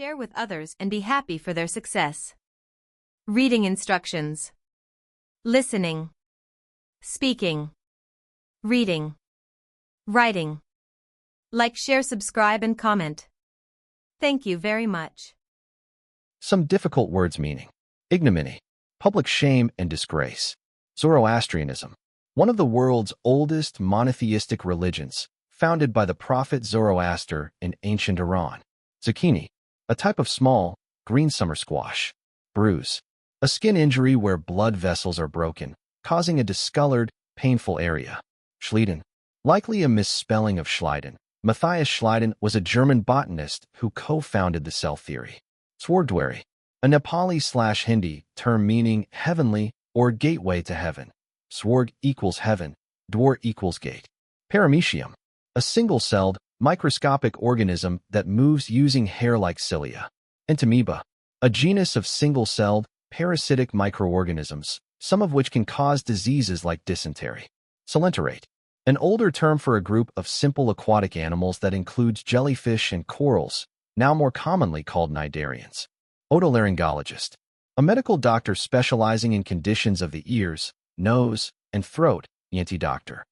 Share with others and be happy for their success. Reading instructions. Listening. Speaking. Reading. Writing. Like, share, subscribe, and comment. Thank you very much. Some difficult words meaning. Ignominy, public shame and disgrace. Zoroastrianism, one of the world's oldest monotheistic religions, founded by the prophet Zoroaster in ancient Iran. Zucchini, a type of small, green summer squash. Bruise, a skin injury where blood vessels are broken, causing a discolored, painful area. Schleiden, likely a misspelling of Schleiden. Matthias Schleiden was a German botanist who co-founded the cell theory. Swordwary, a Nepali/Hindi term meaning heavenly or gateway to heaven. Swarg equals heaven, dwar equals gate. Paramecium, a single-celled, microscopic organism that moves using hair-like cilia. Entamoeba, a genus of single-celled, parasitic microorganisms, some of which can cause diseases like dysentery. Coelenterate, an older term for a group of simple aquatic animals that includes jellyfish and corals, now more commonly called cnidarians. Otolaryngologist, a medical doctor specializing in conditions of the ears, nose, and throat. ENT doctor.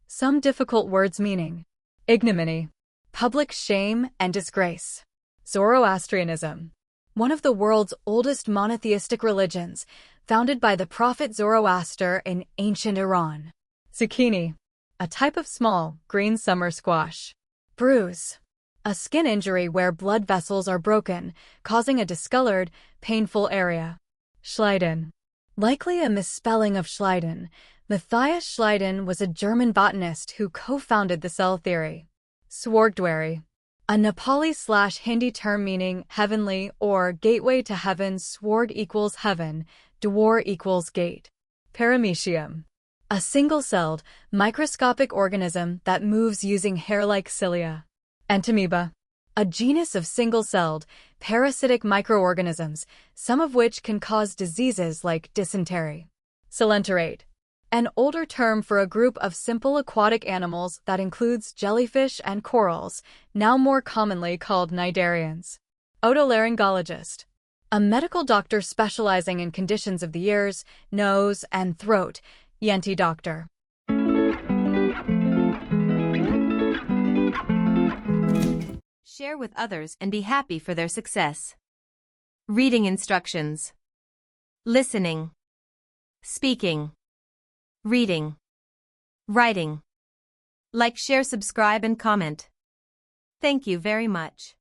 Some difficult words meaning. Ignominy, public shame and disgrace. Zoroastrianism, one of the world's oldest monotheistic religions, founded by the prophet Zoroaster in ancient Iran. Zucchini, a type of small, green summer squash. Bruise, a skin injury where blood vessels are broken, causing a discolored, painful area. Schleiden, likely a misspelling of Schleiden. Matthias Schleiden was a German botanist who co-founded the cell theory. Swordwary, a Nepali/Hindi term meaning heavenly or gateway to heaven. Swarg equals heaven, dwar equals gate. Paramecium, a single-celled, microscopic organism that moves using hair-like cilia. Entamoeba, a genus of single-celled, parasitic microorganisms, some of which can cause diseases like dysentery. Coelenterate, an older term for a group of simple aquatic animals that includes jellyfish and corals, now more commonly called cnidarians. Otolaryngologist, a medical doctor specializing in conditions of the ears, nose, and throat. ENT doctor. Share with others and be happy for their success. Reading instructions. Listening. Speaking. Reading. Writing. Like, share, subscribe, and comment. Thank you very much.